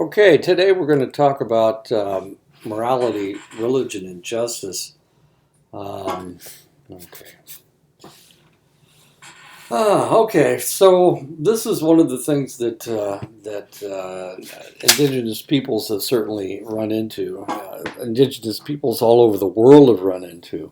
Okay, today we're going to talk about morality, religion, and justice. Okay. Okay. So this is one of the things that indigenous peoples have certainly run into. Indigenous peoples all over the world have run into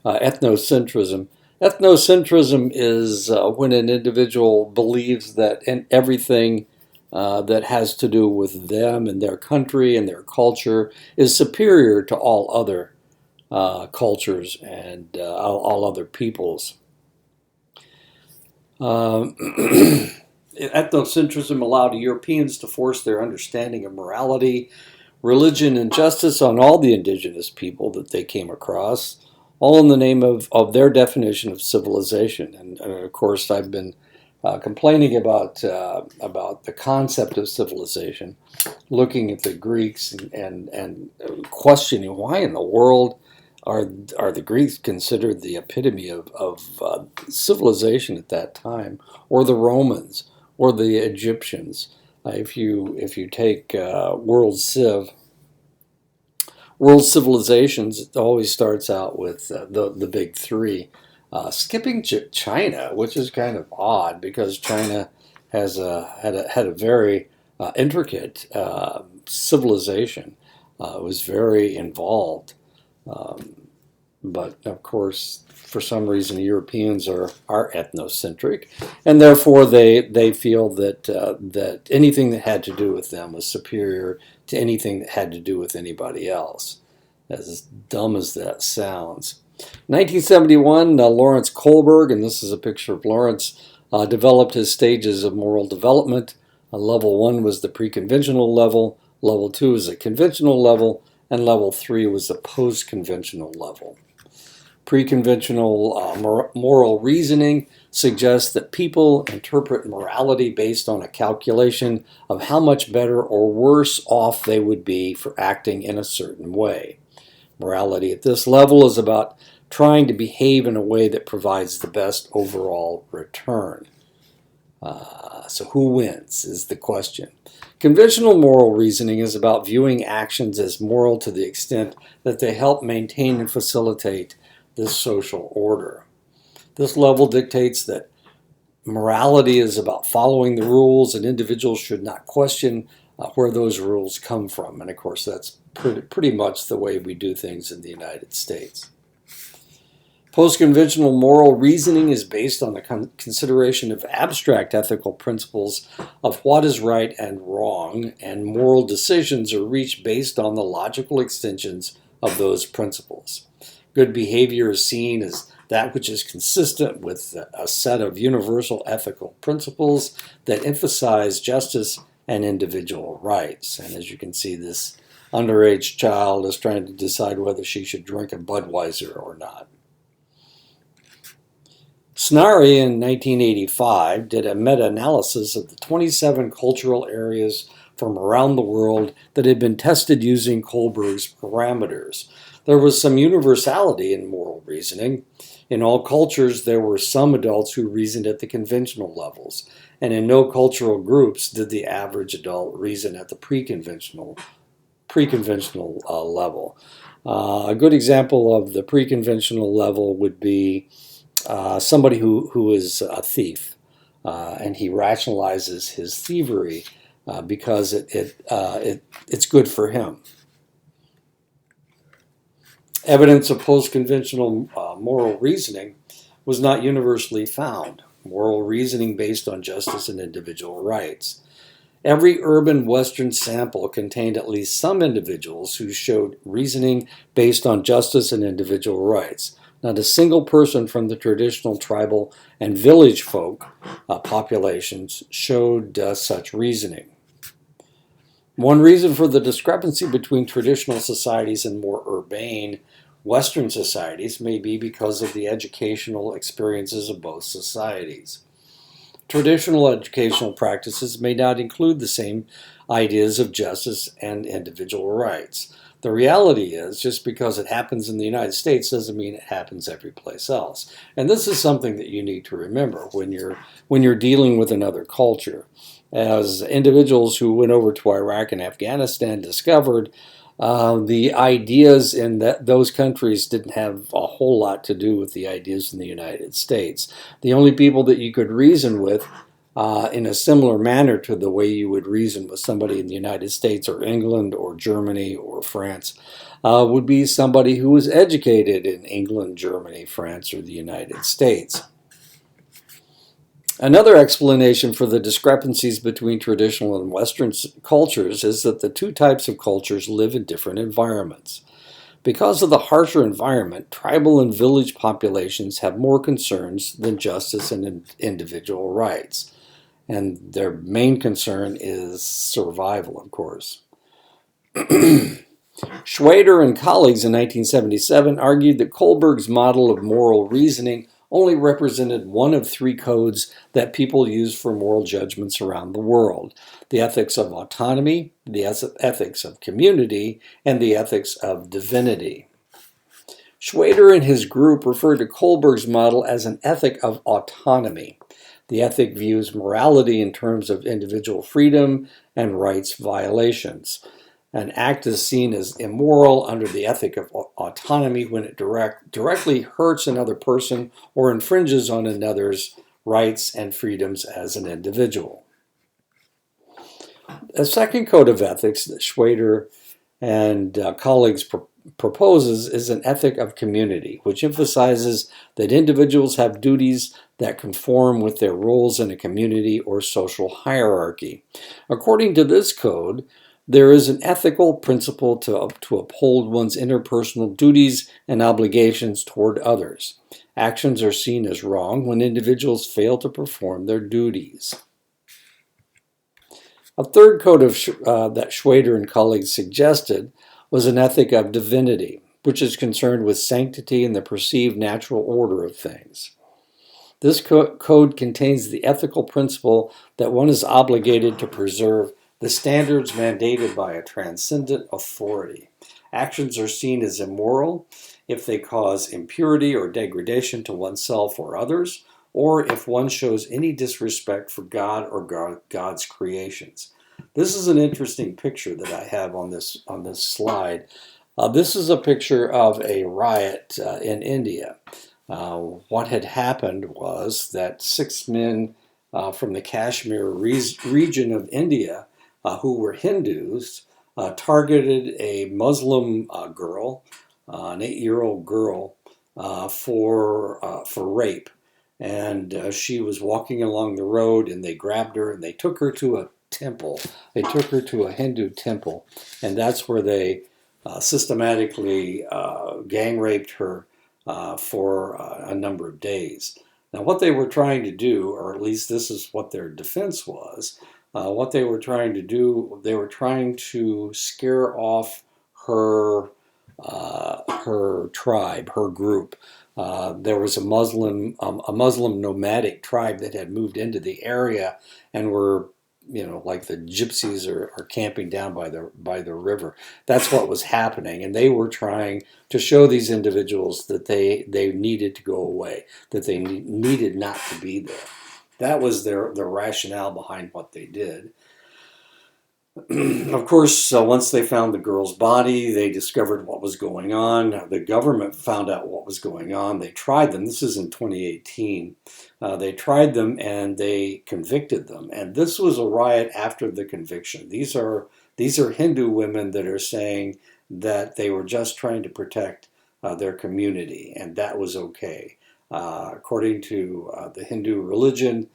ethnocentrism. Ethnocentrism is when an individual believes that in everything that has to do with them and their country and their culture is superior to all other cultures and all other peoples. Ethnocentrism allowed Europeans to force their understanding of morality, religion, and justice on all the indigenous people that they came across, all in the name of their definition of civilization. And of course, I've been complaining about the concept of civilization, looking at the Greeks and questioning why in the world are the Greeks considered the epitome of civilization at that time, or the Romans, or the Egyptians. If you take world civilizations, it always starts out with the big three. Skipping China, which is kind of odd because China had a very intricate civilization. It was very involved. But of course, for some reason, Europeans are ethnocentric, and therefore they feel that anything that had to do with them was superior to anything that had to do with anybody else. As dumb as that sounds. 1971, Lawrence Kohlberg, and this is a picture of Lawrence, developed his stages of moral development. Level 1 was the preconventional level, level 2 is a conventional level, and level 3 was a post-conventional level. Preconventional moral reasoning suggests that people interpret morality based on a calculation of how much better or worse off they would be for acting in a certain way. Morality at this level is about trying to behave in a way that provides the best overall return. So who wins is the question. Conventional moral reasoning is about viewing actions as moral to the extent that they help maintain and facilitate this social order. This level dictates that morality is about following the rules, and individuals should not question where those rules come from. And of course, that's pretty much the way we do things in the United States. Post-conventional moral reasoning is based on the consideration of abstract ethical principles of what is right and wrong, and moral decisions are reached based on the logical extensions of those principles. Good behavior is seen as that which is consistent with a set of universal ethical principles that emphasize justice and individual rights. And as you can see, this underage child is trying to decide whether she should drink a Budweiser or not. Snarry in 1985 did a meta-analysis of the 27 cultural areas from around the world that had been tested using Kohlberg's parameters. There was some universality in moral reasoning. In all cultures, there were some adults who reasoned at the conventional levels, and in no cultural groups did the average adult reason at the preconventional level. A good example of the preconventional level would be somebody who is a thief, and he rationalizes his thievery because it's good for him. Evidence of post-conventional moral reasoning was not universally found. Moral reasoning based on justice and individual rights. Every urban Western sample contained at least some individuals who showed reasoning based on justice and individual rights. Not a single person from the traditional tribal and village folk populations showed such reasoning. One reason for the discrepancy between traditional societies and more urbane Western societies may be because of the educational experiences of both societies. Traditional educational practices may not include the same ideas of justice and individual rights. The reality is, just because it happens in the United States doesn't mean it happens every place else. And this is something that you need to remember when you're dealing with another culture. as individuals who went over to Iraq and Afghanistan discovered, the ideas in those countries didn't have a whole lot to do with the ideas in the United States. The only people that you could reason with in a similar manner to the way you would reason with somebody in the United States or England or Germany or France would be somebody who was educated in England, Germany, France, or the United States. Another explanation for the discrepancies between traditional and Western cultures is that the two types of cultures live in different environments. Because of the harsher environment, tribal and village populations have more concerns than justice and individual rights. And their main concern is survival, of course. Schwader and colleagues in 1977 argued that Kohlberg's model of moral reasoning only represented one of three codes that people use for moral judgments around the world: the ethics of autonomy, the ethics of community, and the ethics of divinity. Schwader and his group referred to Kohlberg's model as an ethic of autonomy. The ethic views morality in terms of individual freedom and rights violations. An act is seen as immoral under the ethic of autonomy when it directly hurts another person or infringes on another's rights and freedoms as an individual. A second code of ethics that Schwader and colleagues proposes is an ethic of community, which emphasizes that individuals have duties that conform with their roles in a community or social hierarchy. According to this code, there is an ethical principle to uphold one's interpersonal duties and obligations toward others. Actions are seen as wrong when individuals fail to perform their duties. A third code that Schwader and colleagues suggested was an ethic of divinity, which is concerned with sanctity and the perceived natural order of things. This code contains the ethical principle that one is obligated to preserve the standards mandated by a transcendent authority. Actions are seen as immoral if they cause impurity or degradation to oneself or others, or if one shows any disrespect for God or God's creations. This is an interesting picture that I have on this slide. This is a picture of a riot in India. What had happened was that 6 men from the Kashmir region of India who were Hindus targeted a Muslim girl, an 8-year-old girl, for rape. And she was walking along the road, and they grabbed her and they took her to a temple. They took her to a Hindu temple, and that's where they systematically gang raped her for a number of days. Now, what they were trying to do, or at least this is what their defense was, what they were trying to do, they were trying to scare off her tribe, her group. There was a Muslim nomadic tribe that had moved into the area and were, like the gypsies are camping down by the river. That's what was happening, and they were trying to show these individuals that they needed to go away, that they needed not to be there. That was their rationale behind what they did. Of course, once they found the girl's body, they discovered what was going on. The government found out what was going on. They tried them. This is in 2018. They tried them and they convicted them. And this was a riot after the conviction. These are Hindu women that are saying that they were just trying to protect their community, and that was okay. According to the Hindu religion,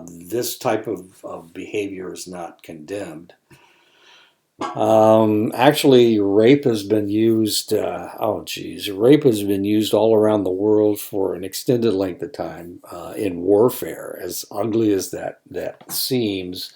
this type of behavior is not condemned. Actually, rape has been used, rape has been used all around the world for an extended length of time in warfare. As ugly as that seems,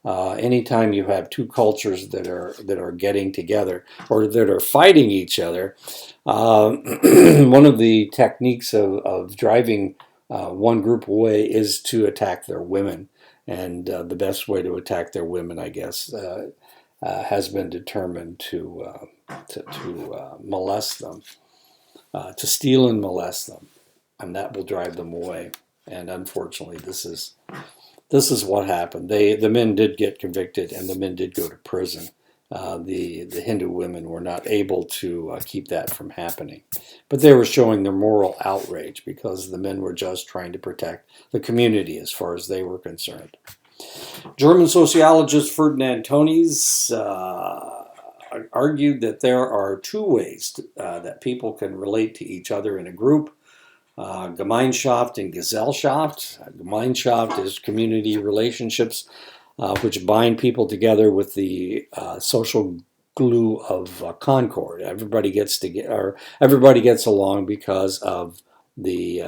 anytime you have two cultures that are getting together or that are fighting each other, one of the techniques of driving one group away is to attack their women. And the best way to attack their women, I guess, has been determined to molest them, to steal and molest them, and that will drive them away. And unfortunately, this is this is what happened. The men did get convicted, and the men did go to prison. The Hindu women were not able to keep that from happening. But they were showing their moral outrage because the men were just trying to protect the community as far as they were concerned. German sociologist Ferdinand Tönnies argued that there are two ways that people can relate to each other in a group. Gemeinschaft and Gesellschaft. Gemeinschaft is community relationships which bind people together with the social glue of concord. Everybody gets along because of the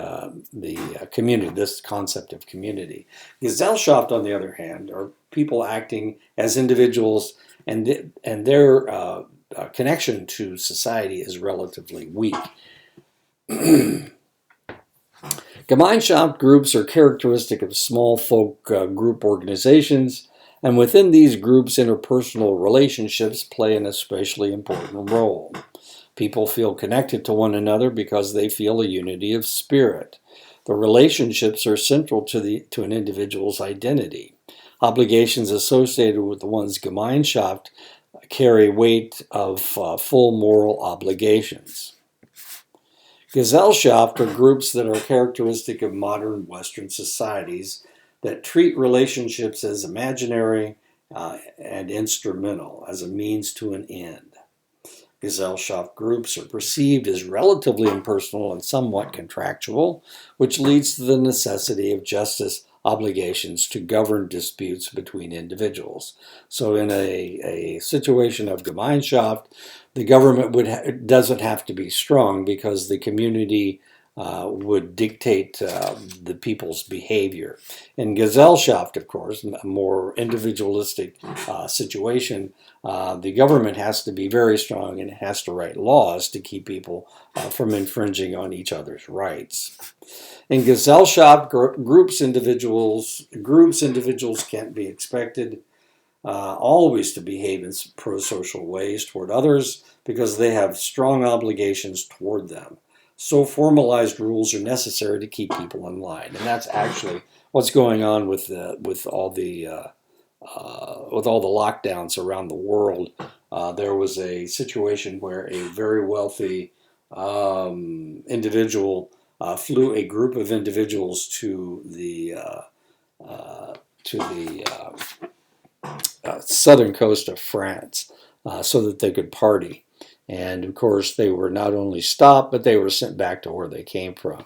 community. This concept of community. Gesellschaft, on the other hand, are people acting as individuals, and their connection to society is relatively weak. Gemeinschaft groups are characteristic of small folk group organizations, and within these groups, interpersonal relationships play an especially important role. People feel connected to one another because they feel a unity of spirit. The relationships are central to an individual's identity. Obligations associated with one's Gemeinschaft carry weight of full moral obligations. Gesellschaft are groups that are characteristic of modern Western societies that treat relationships as imaginary and instrumental, as a means to an end. Gesellschaft groups are perceived as relatively impersonal and somewhat contractual, which leads to the necessity of justice obligations to govern disputes between individuals. So in a situation of Gemeinschaft, the government doesn't have to be strong because the community would dictate the people's behavior. In Gesellschaft, of course, a more individualistic situation, the government has to be very strong and it has to write laws to keep people from infringing on each other's rights. In Gesellschaft, groups individuals can't be expected always to behave in pro-social ways toward others because they have strong obligations toward them. So formalized rules are necessary to keep people in line, and that's actually what's going on with all the lockdowns around the world. There was a situation where a very wealthy individual flew a group of individuals to the southern coast of France so that they could party. And of course, they were not only stopped, but they were sent back to where they came from.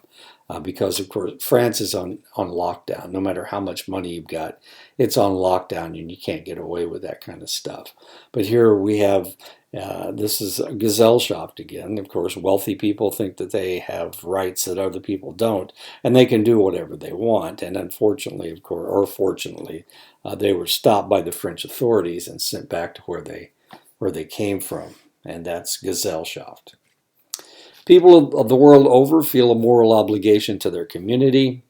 Because, of course, France is on lockdown. No matter how much money you've got, it's on lockdown and you can't get away with that kind of stuff. But here we have, this is Gesellschaft again. Of course, wealthy people think that they have rights that other people don't, and they can do whatever they want. And unfortunately, of course, or fortunately, they were stopped by the French authorities and sent back to where they came from. And that's Gesellschaft. People of the world over feel a moral obligation to their community.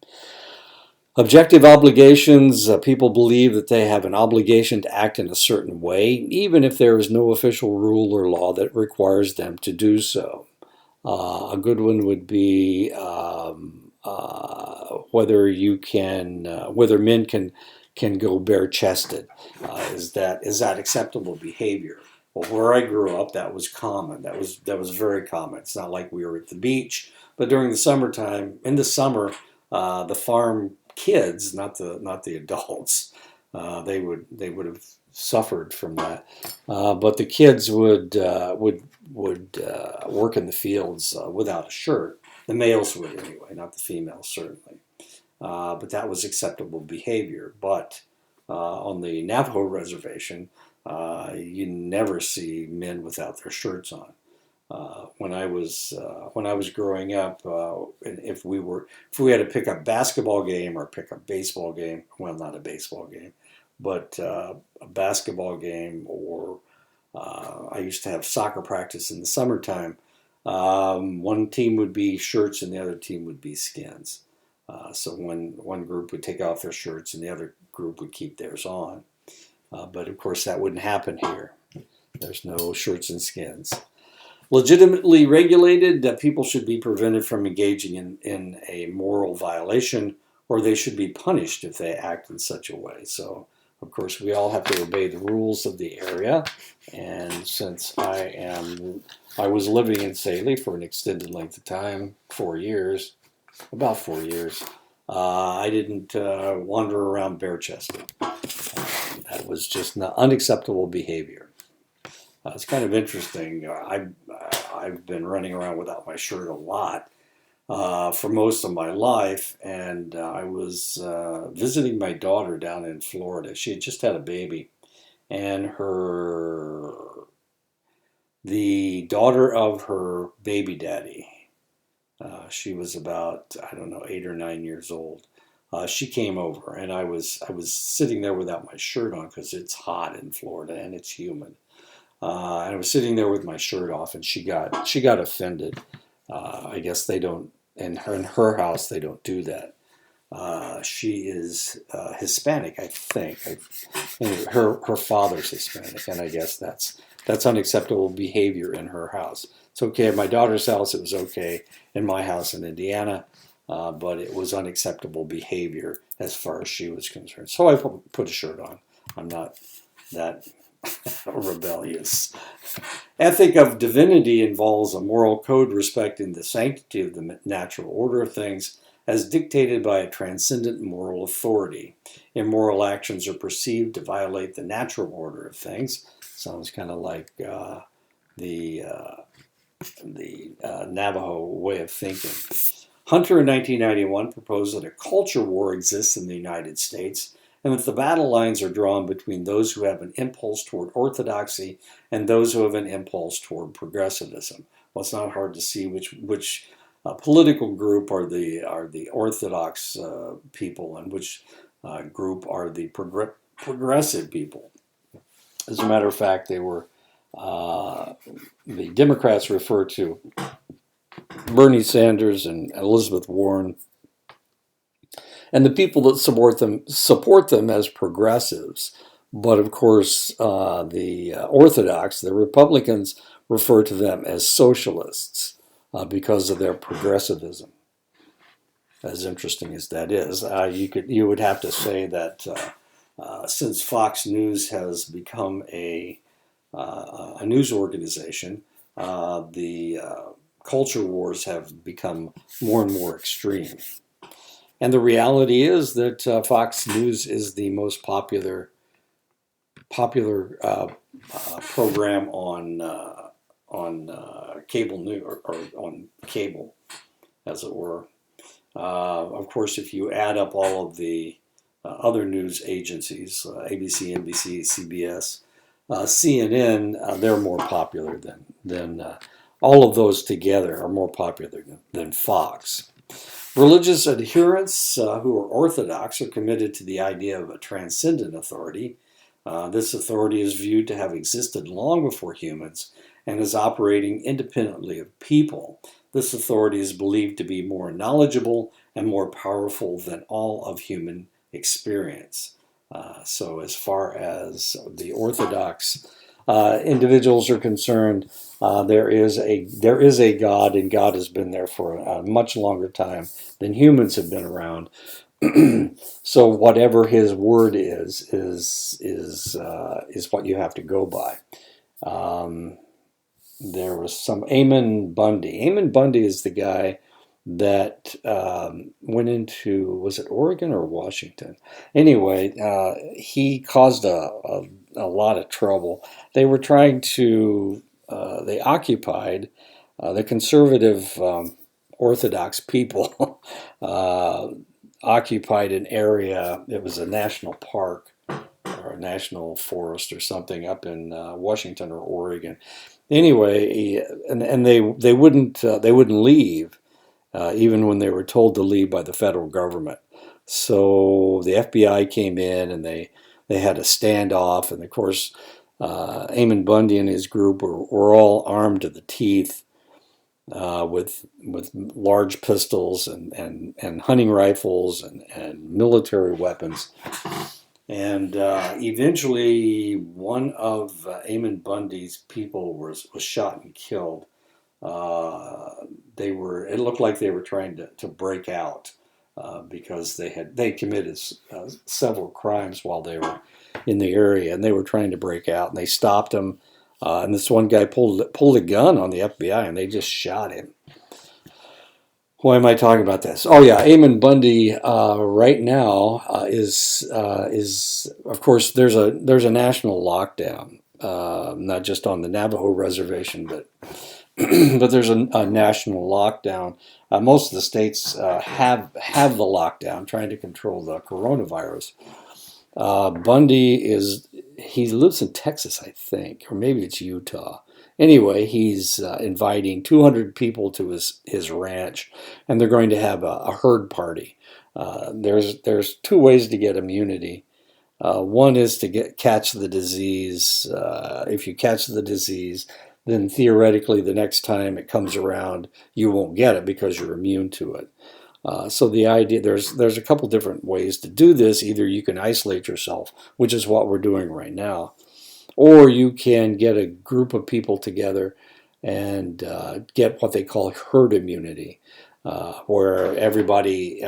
Objective obligations, people believe that they have an obligation to act in a certain way, even if there is no official rule or law that requires them to do so. A good one would be whether men can go bare-chested. Is that acceptable behavior? Well, where I grew up, that was common. That was very common. It's not like we were at the beach, but during the summertime, in the summer, the farm kids, not the adults, they would have suffered from that. But the kids would work in the fields without a shirt. The males would anyway, not the females certainly. But that was acceptable behavior. But on the Navajo reservation, you never see men without their shirts on. When I was growing up, if we had to pick up basketball game or pick up baseball game, well, not a baseball game, but a basketball game, or I used to have soccer practice in the summertime. One team would be shirts and the other team would be skins. So one group would take off their shirts and the other group would keep theirs on. But of course that wouldn't happen here. There's no shirts and skins. Legitimately regulated, people should be prevented from engaging in a moral violation or they should be punished if they act in such a way. So, of course, we all have to obey the rules of the area. And since I was living in Saley for an extended length of time, 4 years, about 4 years, I didn't wander around bare-chested. That was just not unacceptable behavior. It's kind of interesting. I've been running around without my shirt a lot for most of my life, and I was visiting my daughter down in Florida. She had just had a baby, and the daughter of her baby daddy, she was about, I don't know, 8 or 9 years old. She came over, and I was sitting there without my shirt on because it's hot in Florida and it's humid. And I was sitting there with my shirt off, and she got offended. I guess they don't in her house they don't do that. She is Hispanic, I think. Her father's Hispanic, and I guess that's unacceptable behavior in her house. It's okay at my daughter's house. It was okay in my house in Indiana, but it was unacceptable behavior as far as she was concerned. So I put a shirt on. I'm not that rebellious. Ethic of divinity involves a moral code respecting the sanctity of the natural order of things as dictated by a transcendent moral authority. Immoral actions are perceived to violate the natural order of things. Sounds kind of like the Navajo way of thinking. Hunter in 1991 proposed that a culture war exists in the United States and that the battle lines are drawn between those who have an impulse toward orthodoxy and those who have an impulse toward progressivism. Well, it's not hard to see which political group are the orthodox people and which group are the progressive people. As a matter of fact, they were the Democrats refer to Bernie Sanders and Elizabeth Warren, and the people that support them as progressives. But of course, the Orthodox, the Republicans, refer to them as socialists because of their progressivism. As interesting as that is, you would have to say that since Fox News has become a news organization, the culture wars have become more and more extreme. And the reality is that Fox News is the most popular program on cable news or on cable, as it were. Of course, if you add up all of the other news agencies, ABC, NBC, CBS, CNN, they're more popular than all of those together are more popular than Fox. Religious adherents who are Orthodox are committed to the idea of a transcendent authority. This authority is viewed to have existed long before humans and is operating independently of people. This authority is believed to be more knowledgeable and more powerful than all of human experience. So as far as the Orthodox individuals are concerned, there is a God, and God has been there for a much longer time than humans have been around. So whatever His word is what you have to go by. There was some Amon Bundy. Amon Bundy is the guy that went into, was it Oregon or Washington? Anyway, he caused a lot of trouble. They were trying to, they occupied the conservative Orthodox people occupied an area. It was a national park or a national forest or something up in Washington or Oregon. Anyway, and they wouldn't leave even when they were told to leave by the federal government. So the FBI came in and they had a standoff, and of course Amon Bundy and his group were all armed to the teeth with large pistols and hunting rifles and military weapons. And eventually, one of Amon Bundy's people was shot and killed. It looked like they were trying to break out. because they committed several crimes while they were in the area, and they were trying to break out, and they stopped them. And this one guy pulled a gun on the FBI, and they just shot him. Why am I talking about this? Oh yeah, Ammon Bundy right now is of course there's a national lockdown, not just on the Navajo reservation, but but there's a national lockdown. Most of the states have the lockdown, trying to control the coronavirus. He lives in Texas, I think, or maybe it's Utah. Anyway, he's inviting 200 people to his ranch, and they're going to have a herd party. There's two ways to get immunity. One is to catch the disease. If you catch the disease, then theoretically the next time it comes around, you won't get it because you're immune to it. So the idea there's a couple different ways to do this. Either you can isolate yourself, which is what we're doing right now, or you can get a group of people together and get what they call herd immunity, where everybody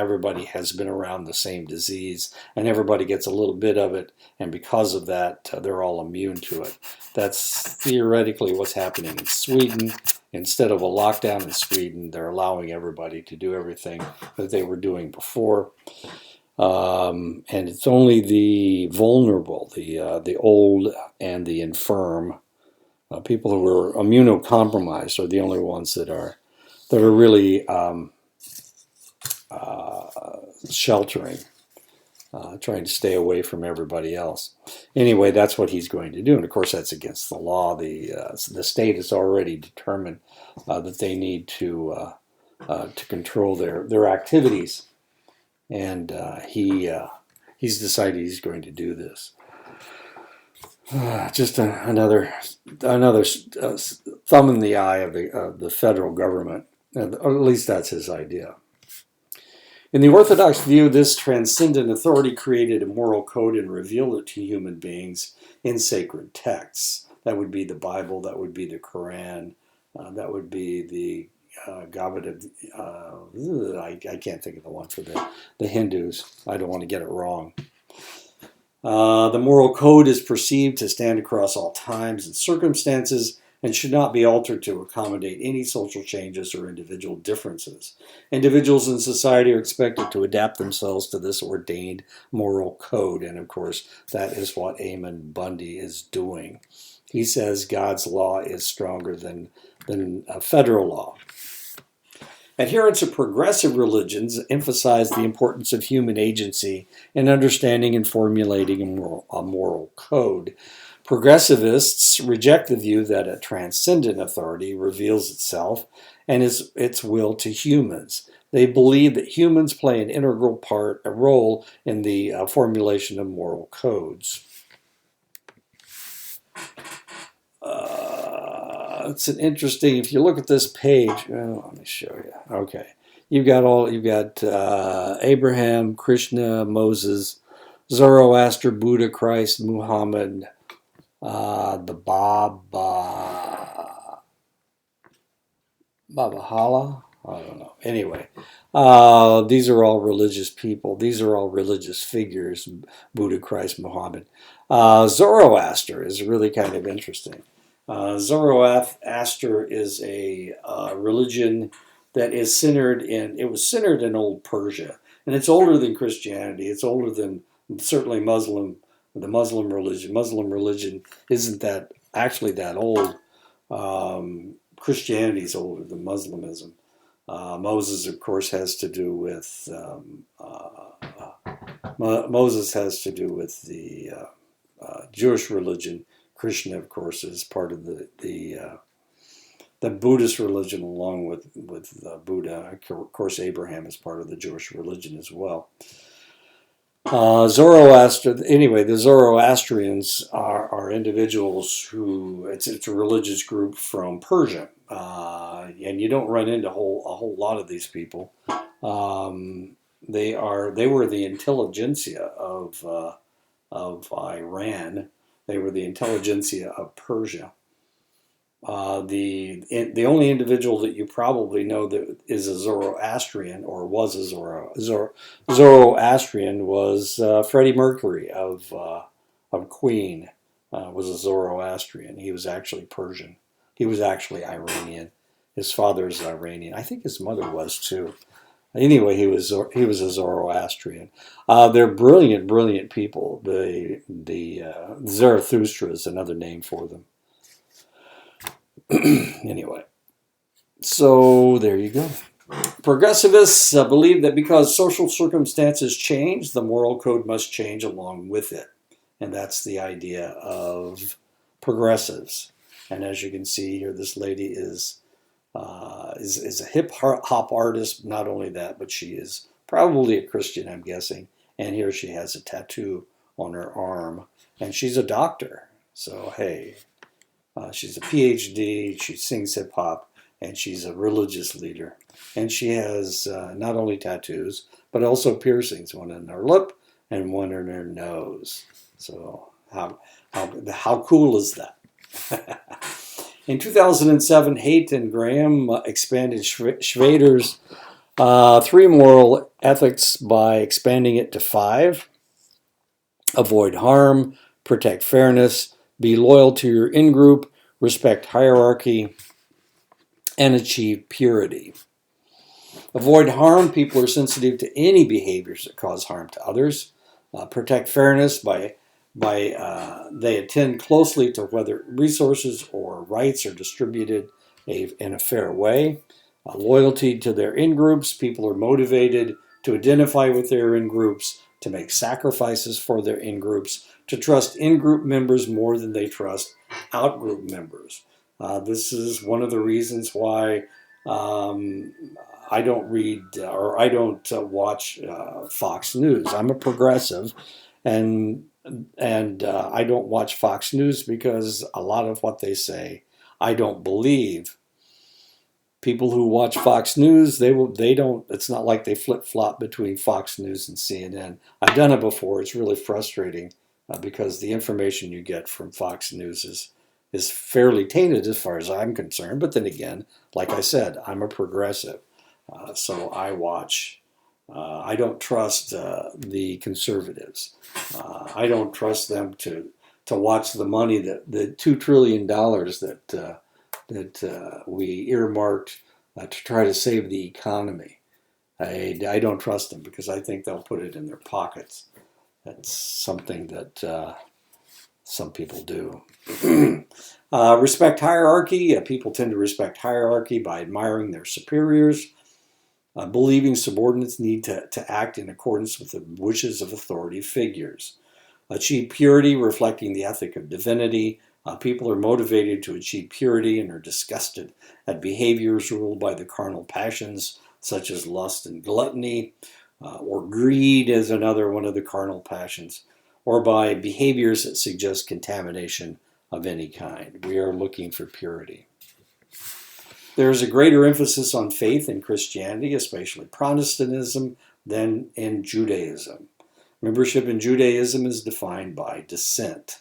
has been around the same disease and everybody gets a little bit of it, and because of that, they're all immune to it. That's theoretically what's happening in Sweden. Instead of a lockdown in Sweden, they're allowing everybody to do everything that they were doing before. And it's only the vulnerable, the old and the infirm, people who are immunocompromised are the only ones that are really sheltering, trying to stay away from everybody else. Anyway, that's what he's going to do, and of course that's against the law. The state has already determined that they need to control their activities, and he's decided he's going to do this. Just another thumb in the eye of the federal government, or at least that's his idea. In the Orthodox view, this transcendent authority created a moral code and revealed it to human beings in sacred texts. That would be the Bible, that would be the Quran, that would be the Gavad. I can't think of the one for the Hindus. I don't want to get it wrong. The moral code is perceived to stand across all times and circumstances and should not be altered to accommodate any social changes or individual differences. Individuals in society are expected to adapt themselves to this ordained moral code, and of course, that is what Ammon Bundy is doing. He says God's law is stronger than federal law. Adherents of progressive religions emphasize the importance of human agency in understanding and formulating a moral code. Progressivists reject the view that a transcendent authority reveals itself and its will to humans. They believe that humans play an integral role in the formulation of moral codes. It's an interesting. If you look at this page, let me show you. Okay, you've got Abraham, Krishna, Moses, Zoroaster, Buddha, Christ, Muhammad, the Babahala. I don't know. Anyway, these are all religious people. These are all religious figures. Buddha, Christ, Muhammad. Zoroaster is really kind of interesting. Zoroaster is a religion that is centered in old Persia, and it's older than Christianity. It's older than certainly the Muslim religion. Muslim religion isn't that old. Christianity is older than Muslimism. Moses, of course, has to do with the Jewish religion. Krishna, of course, is part of the Buddhist religion, along with Buddha. Of course, Abraham is part of the Jewish religion as well. The Zoroastrians are individuals who it's a religious group from Persia, and you don't run into a whole lot of these people. They were the intelligentsia of Iran. They were the intelligentsia of Persia. The only individual that you probably know that is a Zoroastrian or was a Zoroastrian was Freddie Mercury of Queen. Was a Zoroastrian. He was actually Persian. He was actually Iranian. His father is Iranian. I think his mother was too. Anyway, he was a Zoroastrian. They're brilliant, brilliant people. The Zarathustra is another name for them. Anyway, so there you go. Progressivists believe that because social circumstances change, the moral code must change along with it. And that's the idea of progressives. And as you can see here, this lady is a hip hop artist. Not only that, but she is probably a Christian, I'm guessing. And here she has a tattoo on her arm. And she's a doctor. So, hey, she's a PhD. She sings hip hop. And she's a religious leader. And she has not only tattoos, but also piercings, one in her lip and one in her nose. So how cool is that? In 2007, Haidt and Graham expanded Schrader's 3 moral ethics by expanding it to 5. Avoid harm, protect fairness, be loyal to your in-group, respect hierarchy, and achieve purity. Avoid harm. People are sensitive to any behaviors that cause harm to others. Protect fairness by they attend closely to whether resources or rights are distributed in a fair way. Loyalty to their in-groups. People are motivated to identify with their in-groups, to make sacrifices for their in-groups, to trust in-group members more than they trust out-group members. This is one of the reasons why I don't read or I don't watch Fox News. I'm a progressive, and I don't watch Fox News because a lot of what they say I don't believe. People who watch Fox News, they don't. It's not like they flip flop between Fox News and CNN. I've done it before. It's really frustrating because the information you get from Fox News is fairly tainted as far as I'm concerned. But then again, like I said, I'm a progressive. So I watch. I don't trust the conservatives. I don't trust them to watch the money the $2 trillion that we earmarked to try to save the economy. I don't trust them because I think they'll put it in their pockets. That's something that some people do. Respect hierarchy. People tend to respect hierarchy by admiring their superiors. Believing subordinates need to act in accordance with the wishes of authority figures. Achieve purity, reflecting the ethic of divinity. People are motivated to achieve purity and are disgusted at behaviors ruled by the carnal passions, such as lust and gluttony, or greed is another one of the carnal passions, or by behaviors that suggest contamination of any kind. We are looking for purity. There is a greater emphasis on faith in Christianity, especially Protestantism, than in Judaism. Membership in Judaism is defined by descent.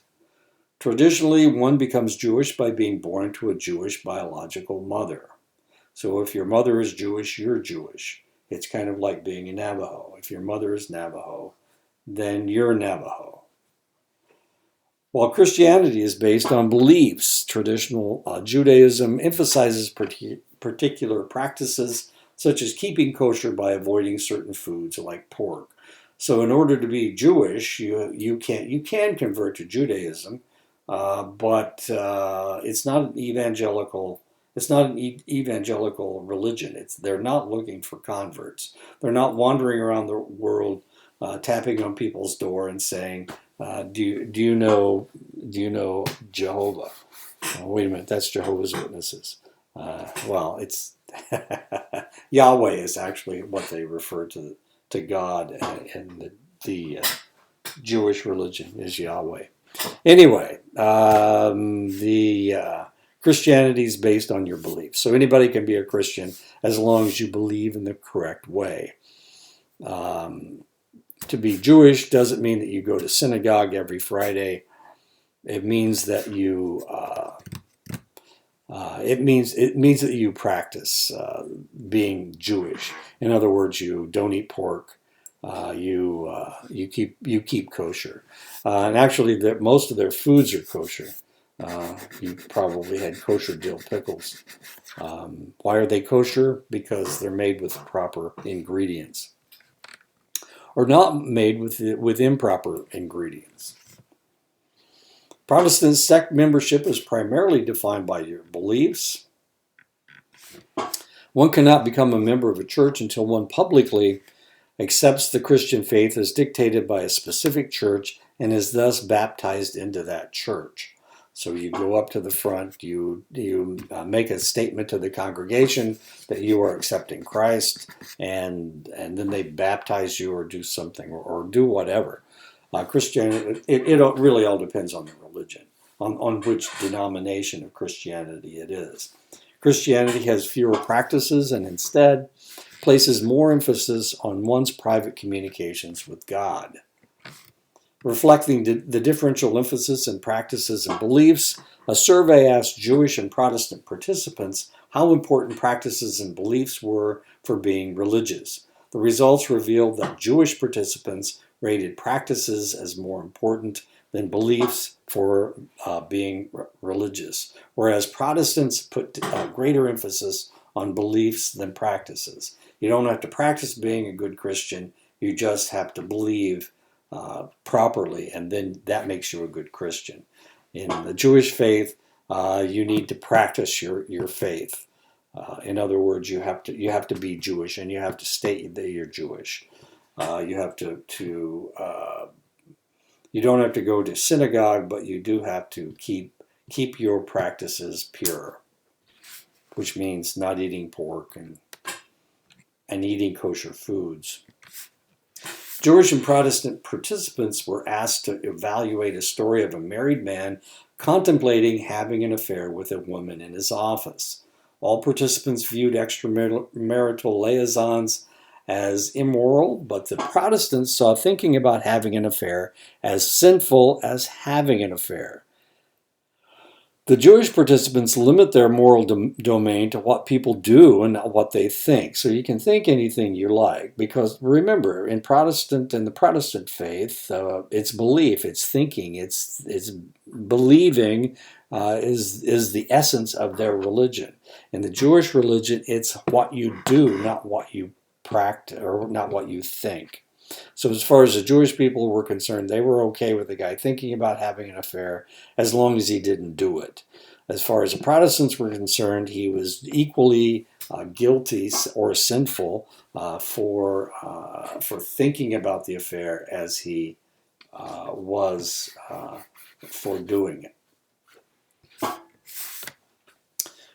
Traditionally, one becomes Jewish by being born to a Jewish biological mother. So if your mother is Jewish, you're Jewish. It's kind of like being a Navajo. If your mother is Navajo, then you're Navajo. While Christianity is based on beliefs, traditional Judaism emphasizes particular practices such as keeping kosher by avoiding certain foods like pork. So in order to be Jewish, you can convert to Judaism, but it's not an evangelical. It's not an evangelical religion. They're not looking for converts. They're not wandering around the world tapping on people's door and saying, "Do you know Jehovah?" Oh, wait a minute, that's Jehovah's Witnesses. Well, it's Yahweh is actually what they refer to God, and the Jewish religion is Yahweh. Anyway, the Christianity is based on your beliefs. So anybody can be a Christian as long as you believe in the correct way. To be Jewish doesn't mean that you go to synagogue every Friday. It means that you It means that you practice being Jewish. In other words, you don't eat pork. You keep kosher, and actually, most of their foods are kosher. You probably had kosher dill pickles. Why are they kosher? Because they're made with the proper ingredients, or not made with improper ingredients. Protestant sect membership is primarily defined by your beliefs. One cannot become a member of a church until one publicly accepts the Christian faith as dictated by a specific church and is thus baptized into that church. So you go up to the front, you make a statement to the congregation that you are accepting Christ, and then they baptize you or do something or do whatever. Christianity, it really all depends on the religion, on which denomination of Christianity it is. Christianity has fewer practices and instead places more emphasis on one's private communications with God. Reflecting the differential emphasis in practices and beliefs, a survey asked Jewish and Protestant participants how important practices and beliefs were for being religious. The results revealed that Jewish participants rated practices as more important than beliefs for being religious, whereas Protestants put greater emphasis on beliefs than practices. You don't have to practice being a good Christian, you just have to believe properly, and then that makes you a good Christian. In the Jewish faith, you need to practice your faith. In other words, you have to be Jewish, and you have to state that you're Jewish. You have to you don't have to go to synagogue, but you do have to keep your practices pure, which means not eating pork and eating kosher foods. Jewish and Protestant participants were asked to evaluate a story of a married man contemplating having an affair with a woman in his office. All participants viewed extramarital liaisons as immoral, but the Protestants saw thinking about having an affair as sinful as having an affair. The Jewish participants limit their moral domain to what people do and not what they think. So you can think anything you like, because remember, in the Protestant faith, it's belief, it's thinking, it's believing is the essence of their religion. In the Jewish religion, it's what you do, not what you practice, or not what you think. So as far as the Jewish people were concerned, they were okay with the guy thinking about having an affair as long as he didn't do it. As far as the Protestants were concerned, he was equally guilty or sinful for thinking about the affair as he was for doing it.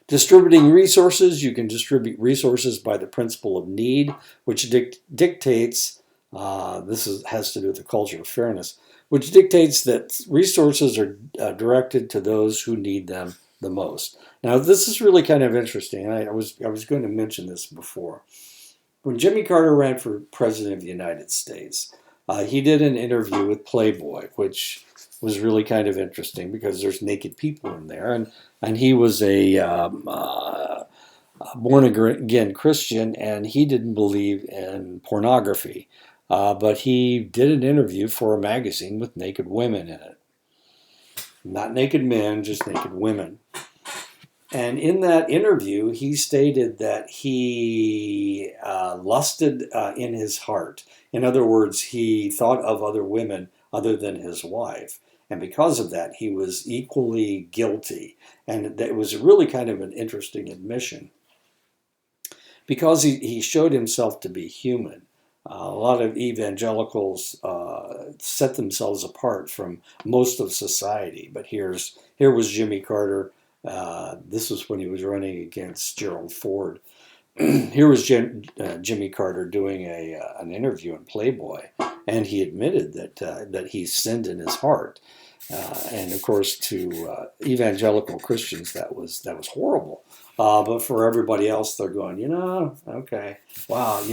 Distributing resources, you can distribute resources by the principle of need, which dictates has to do with the culture of fairness, which dictates that resources are directed to those who need them the most. Now, this is really kind of interesting. I was going to mention this before. When Jimmy Carter ran for president of the United States, he did an interview with Playboy, which was really kind of interesting because there's naked people in there, and he was a born-again Christian, and he didn't believe in pornography. But he did an interview for a magazine with naked women in it. Not naked men, just naked women. And in that interview, he stated that he lusted in his heart. In other words, he thought of other women other than his wife. And because of that, he was equally guilty. And it was really kind of an interesting admission, because he showed himself to be human. A lot of evangelicals set themselves apart from most of society. But here was Jimmy Carter. This was when he was running against Gerald Ford. Here was Jimmy Carter doing an interview in Playboy, and he admitted that he sinned in his heart. And of course, to evangelical Christians, that was horrible. But for everybody else, they're going, okay, wow,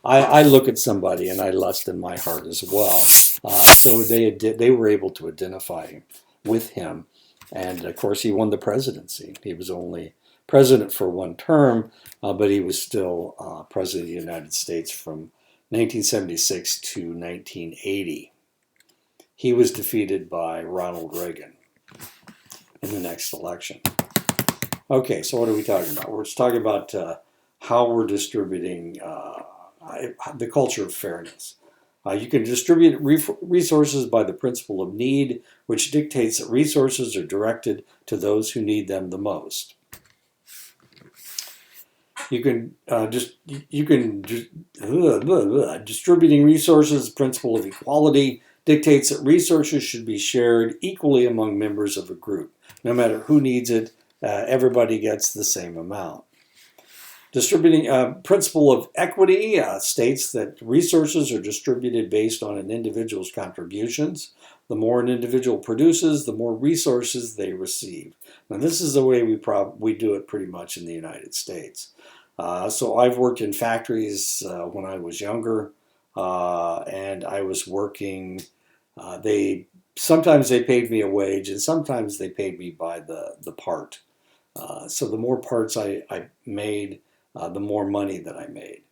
I look at somebody and I lust in my heart as well. So they were able to identify with him And of course, he won the presidency. He was only president for one term, but he was still president of the United States from 1976 to 1980. He was defeated by Ronald Reagan in the next election. Okay, so what are we talking about? We're talking about how we're distributing the culture of fairness. You can distribute resources by the principle of need, which dictates that resources are directed to those who need them the most. Distributing resources, the principle of equality, dictates that resources should be shared equally among members of a group. No matter who needs it, everybody gets the same amount. Distributing principle of equity states that resources are distributed based on an individual's contributions. The more an individual produces, the more resources they receive. Now, this is the way we do it pretty much in the United States. So I've worked in factories when I was younger, and I was working. Sometimes they paid me a wage, and sometimes they paid me by the part. So the more parts I made, the more money that I made.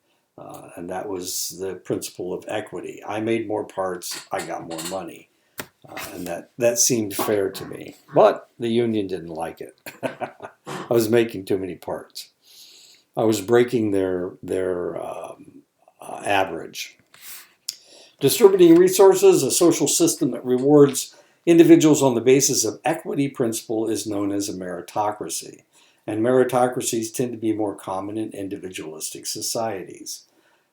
And that was the principle of equity. I made more parts, I got more money. And that seemed fair to me. But the union didn't like it. I was making too many parts. I was breaking their average. Distributing resources, a social system that rewards individuals on the basis of equity principle, is known as a meritocracy. And meritocracies tend to be more common in individualistic societies.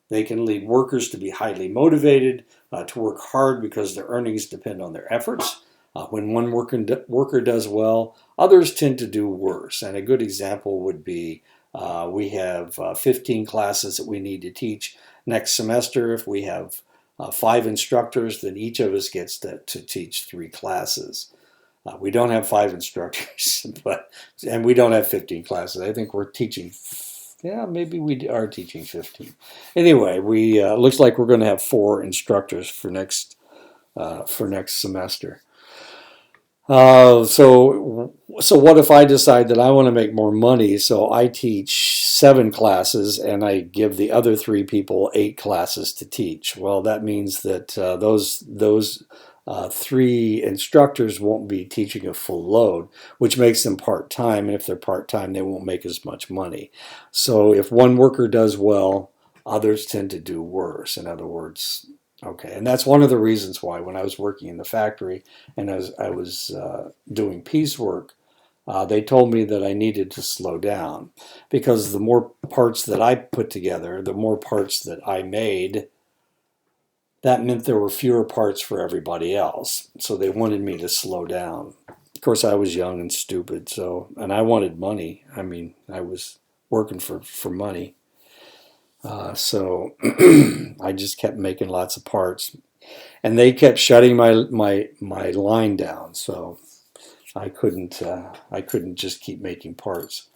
They can lead workers to be highly motivated, to work hard because their earnings depend on their efforts. When one worker does well, others tend to do worse. And a good example would be we have 15 classes that we need to teach next semester. If we have 5 instructors, then each of us gets to teach 3 classes. We don't have 5 instructors, and we don't have 15 classes. I think we're teaching, maybe we are teaching 15. Anyway, looks like we're going to have 4 instructors for next semester. So what if I decide that I want to make more money? So I teach 7 classes and I give the other 3 people 8 classes to teach. Well, that means that those 3 instructors won't be teaching a full load, which makes them part-time. And if they're part-time, they won't make as much money. So if one worker does well, others tend to do worse. In other words, okay, and that's one of the reasons why when I was working in the factory and I was doing piecework, they told me that I needed to slow down because the more parts that I put together, the more parts that I made, that meant there were fewer parts for everybody else. So they wanted me to slow down. Of course, I was young and stupid, and I wanted money. I mean, I was working for money. So I just kept making lots of parts, and they kept shutting my line down. So I couldn't just keep making parts.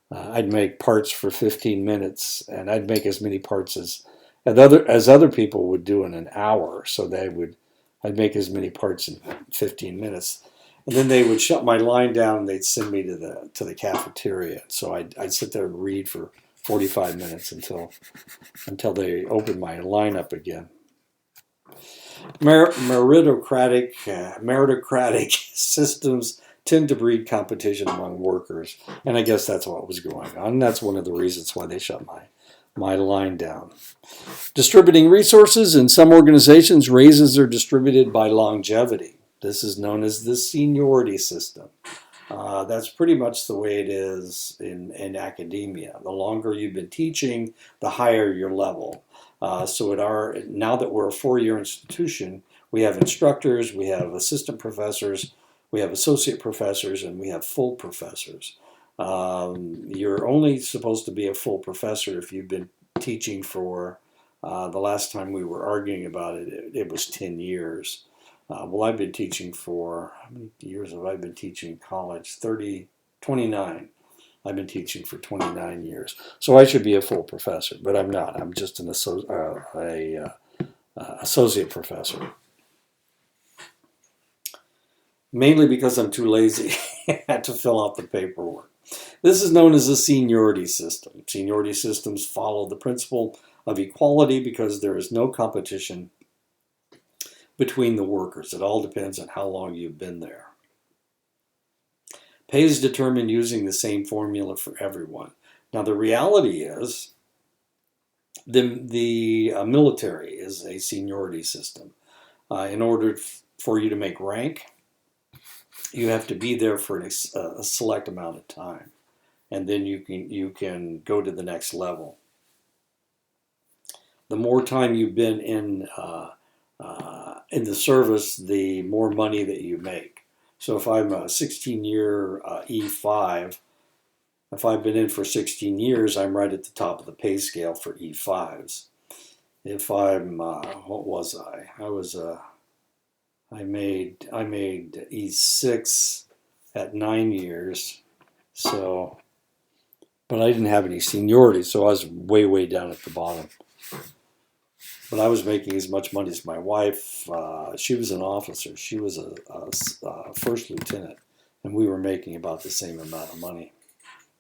I'd make parts for 15 minutes, and I'd make as many parts as other people would do in an hour. So I'd make as many parts in 15 minutes, and then they would shut my line down, and they'd send me to the cafeteria. So I'd sit there and read for 45 minutes until they opened my line up again. Meritocratic systems tend to breed competition among workers, and I guess that's what was going on. And that's one of the reasons why they shut my line down. Distributing resources in some organizations, raises are distributed by longevity. This is known as the seniority system. That's pretty much the way it is in academia. The longer you've been teaching, the higher your level. So now that we're a 4-year institution, we have instructors, we have assistant professors, we have associate professors, and we have full professors. You're only supposed to be a full professor if you've been teaching for, the last time we were arguing about it, it was 10 years. Well, I've been teaching for, how many years have I been teaching college? 29. I've been teaching for 29 years. So I should be a full professor, but I'm not. I'm just an associate professor. mainly because I'm too lazy to fill out the paperwork. This is known as a seniority system. Seniority systems follow the principle of equality because there is no competition between the workers. It all depends on how long you've been there. Pay is determined using the same formula for everyone. Now, the reality is the military is a seniority system. In order for you to make rank, you have to be there for a select amount of time, and then you can go to the next level. The more time you've been in the service, the more money that you make. So if I'm a 16-year E5, if I've been in for 16 years, I'm right at the top of the pay scale for E5s. If I'm, what was I? I made E6 at 9 years. So, but I didn't have any seniority, so I was way down at the bottom. But I was making as much money as my wife. She was an officer. She was a first lieutenant, and we were making about the same amount of money,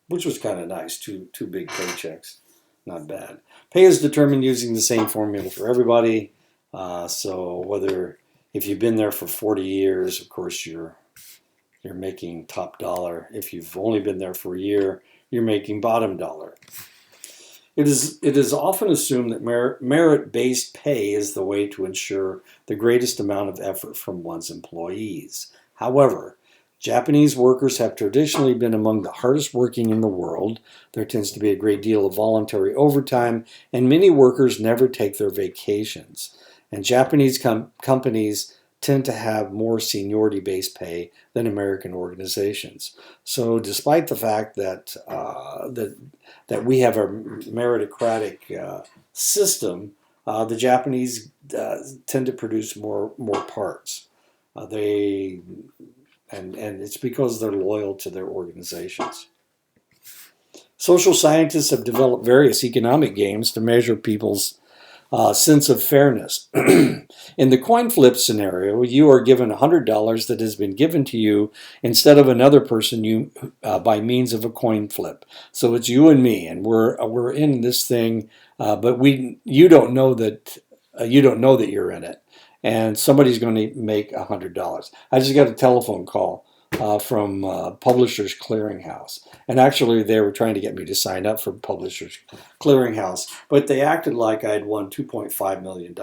which was kind of nice. Two big paychecks, not bad. Pay is determined using the same formula for everybody. So if you've been there for 40 years, of course you're making top dollar. If you've only been there for a year, you're making bottom dollar. It is often assumed that merit-based pay is the way to ensure the greatest amount of effort from one's employees. However, Japanese workers have traditionally been among the hardest working in the world. There tends to be a great deal of voluntary overtime, and many workers never take their vacations. And Japanese companies tend to have more seniority-based pay than American organizations. So, despite the fact that that we have a meritocratic system, the Japanese tend to produce more parts. And it's because they're loyal to their organizations. Social scientists have developed various economic games to measure people's sense of fairness. In the coin flip scenario, you are given $100 that has been given to you instead of another person by means of a coin flip. So it's you and me, and we're in this thing, but you don't know that you're in it, and somebody's going to make $100. I just got a telephone call from Publishers Clearinghouse. And actually, they were trying to get me to sign up for Publishers Clearinghouse, but they acted like I'd won $2.5 million.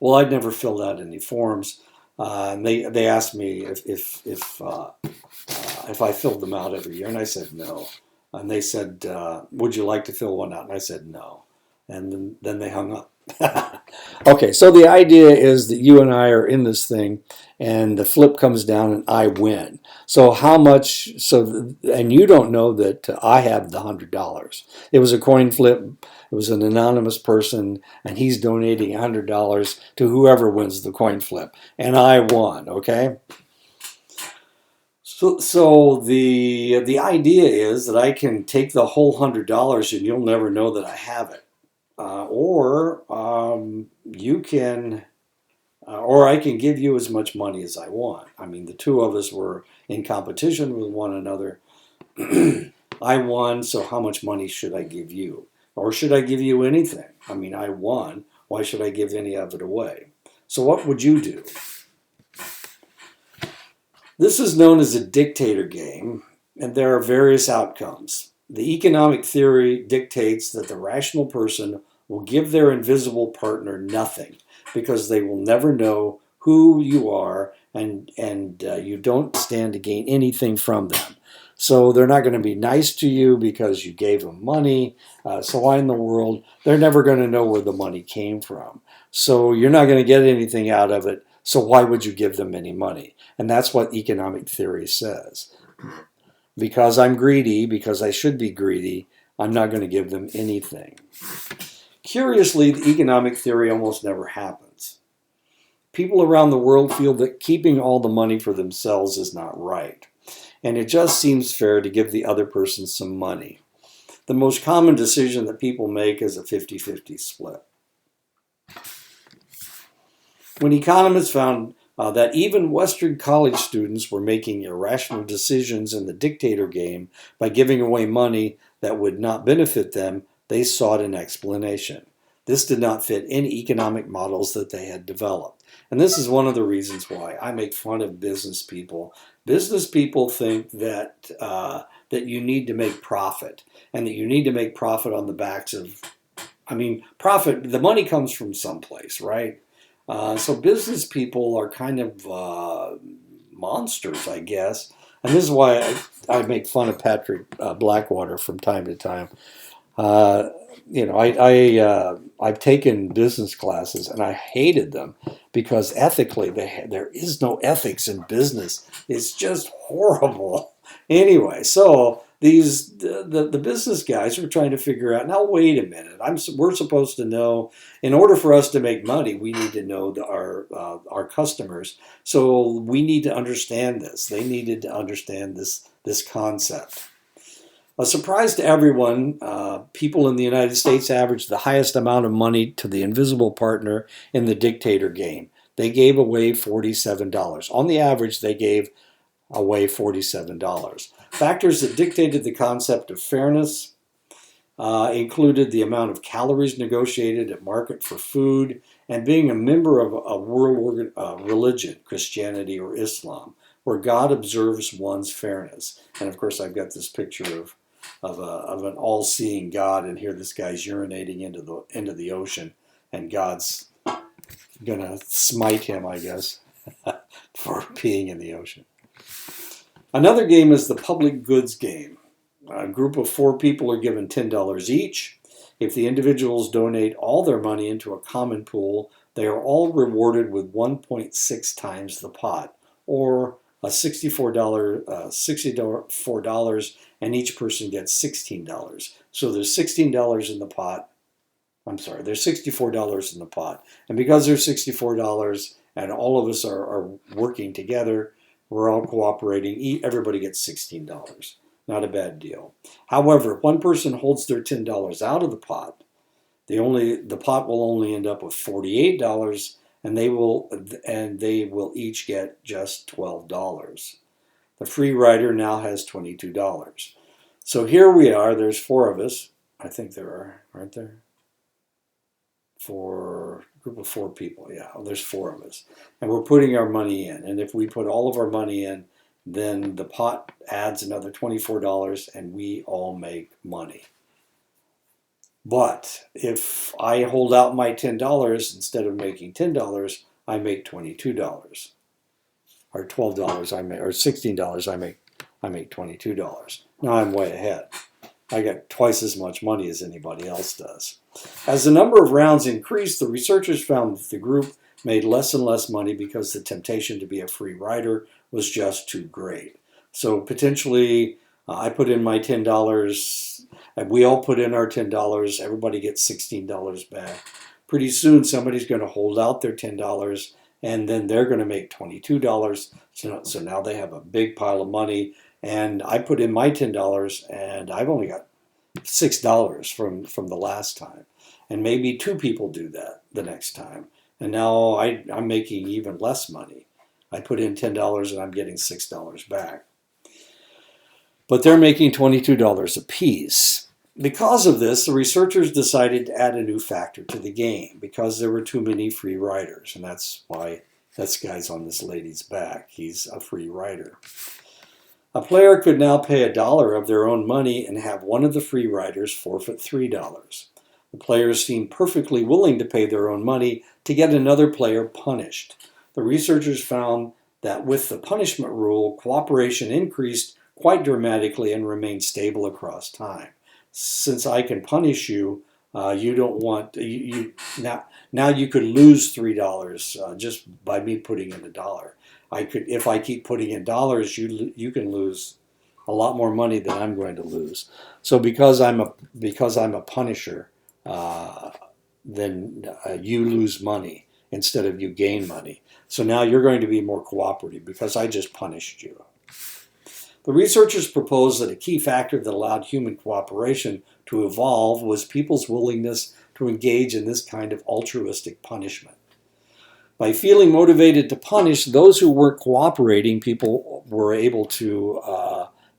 Well, I'd never filled out any forms. And they asked me if I filled them out every year, and I said no. And they said, would you like to fill one out? And I said no. And then they hung up. Okay, so the idea is that you and I are in this thing, and the flip comes down and I win. So how much, and you don't know that I have the $100. It was a coin flip. It was an anonymous person, and he's donating $100 to whoever wins the coin flip. And I won, okay? So the idea is that I can take the whole $100 and you'll never know that I have it. Or I can give you as much money as I want. I mean, the two of us were in competition with one another. I won, so how much money should I give you? Or should I give you anything? I mean, I won. Why should I give any of it away? So what would you do? This is known as a dictator game, and there are various outcomes. The economic theory dictates that the rational person will give their invisible partner nothing because they will never know who you are, and you don't stand to gain anything from them. So they're not going to be nice to you because you gave them money. So why in the world? They're never going to know where the money came from. So you're not going to get anything out of it. So why would you give them any money? And that's what economic theory says. Because I'm greedy, because I should be greedy, I'm not going to give them anything. Curiously, the economic theory almost never happens. People around the world feel that keeping all the money for themselves is not right, and it just seems fair to give the other person some money. The most common decision that people make is a 50-50 split. When economists found that even Western college students were making irrational decisions in the dictator game by giving away money that would not benefit them, they sought an explanation. This did not fit any economic models that they had developed. And this is one of the reasons why I make fun of business people. Business people think that that you need to make profit, and that you need to make profit on the backs of, profit, the money comes from someplace, right? So business people are kind of monsters, I guess. And this is why I make fun of Patrick Blackwater from time to time. Uh, I've taken business classes and I hated them because ethically there is no ethics in business. It's just horrible. Anyway, so the business guys were trying to figure out. Now wait a minute. We're supposed to know. In order for us to make money, we need to know our customers. So we need to understand this. They needed to understand this concept. A surprise to everyone, people in the United States averaged the highest amount of money to the invisible partner in the dictator game. They gave away $47. On the average, they gave away $47. Factors that dictated the concept of fairness included the amount of calories negotiated at market for food and being a member of a world religion, Christianity or Islam, where God observes one's fairness. And of course, I've got this picture of an all-seeing God, and here this guy's urinating into the ocean, and God's gonna smite him, I guess, for peeing in the ocean. Another game is the public goods game. A group of 4 people are given $10 each. If the individuals donate all their money into a common pool, they are all rewarded with 1.6 times the pot, or a $64, and each person gets $16. So there's $16 in the pot. There's $64 in the pot. And because there's $64 and all of us are working together, we're all cooperating, everybody gets $16. Not a bad deal. However, if one person holds their $10 out of the pot, the pot will only end up with $48, and they will each get just $12. The free rider now has $22. So here we are. There's 4 of us. I think there are, aren't there? Group of 4 people. Yeah, there's 4 of us, and we're putting our money in. And if we put all of our money in, then the pot adds another $24, and we all make money. But if I hold out my $10, instead of making $10, I make $22, or $12. Or $16. I make $22. Now I'm way ahead. I get twice as much money as anybody else does. As the number of rounds increased, the researchers found that the group made less and less money because the temptation to be a free rider was just too great. So potentially, I put in my $10, and we all put in our $10. Everybody gets $16 back. Pretty soon, somebody's going to hold out their $10, and then they're going to make $22. So now they have a big pile of money. And I put in my $10, and I've only got $6 from the last time. And maybe 2 people do that the next time. And now I'm making even less money. I put in $10 and I'm getting $6 back. But they're making $22 apiece. Because of this, the researchers decided to add a new factor to the game because there were too many free riders. And that's why this guy's on this lady's back. He's a free rider. A player could now pay $1 of their own money and have one of the free riders forfeit $3. The players seemed perfectly willing to pay their own money to get another player punished. The researchers found that with the punishment rule, cooperation increased quite dramatically and remained stable across time. Since I can punish you, you don't want now you could lose $3 just by me putting in $1. If I keep putting in dollars, you can lose a lot more money than I'm going to lose. So because I'm a punisher, then you lose money instead of you gain money. So now you're going to be more cooperative because I just punished you. The researchers proposed that a key factor that allowed human cooperation to evolve was people's willingness to engage in this kind of altruistic punishment. By feeling motivated to punish those who weren't cooperating, people were able to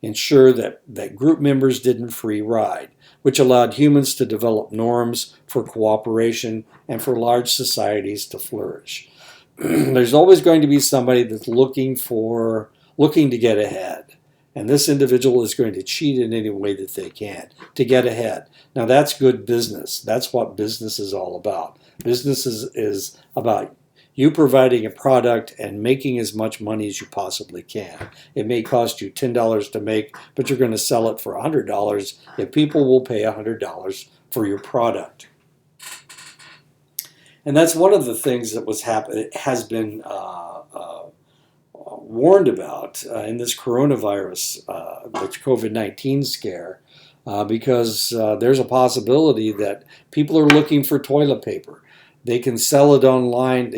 ensure that group members didn't free ride, which allowed humans to develop norms for cooperation and for large societies to flourish. There's always going to be somebody that's looking to get ahead. And this individual is going to cheat in any way that they can to get ahead. Now that's good business. That's what business is all about. Business is about you providing a product and making as much money as you possibly can. It may cost you $10 to make, but you're going to sell it for $100 if people will pay $100 for your product. And that's one of the things that has been warned about in this coronavirus, the COVID-19 scare, because there's a possibility that people are looking for toilet paper. They can sell it online.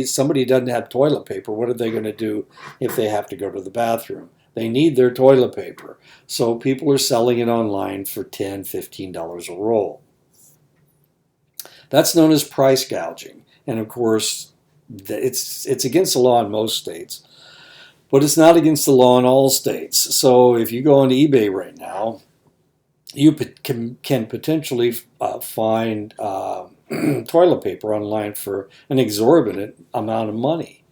Somebody doesn't have toilet paper. What are they going to do if they have to go to the bathroom? They need their toilet paper. So people are selling it online for $10, $15 a roll. That's known as price gouging. And of course, it's against the law in most states, but it's not against the law in all states. So if you go on eBay right now, you can potentially find toilet paper online for an exorbitant amount of money.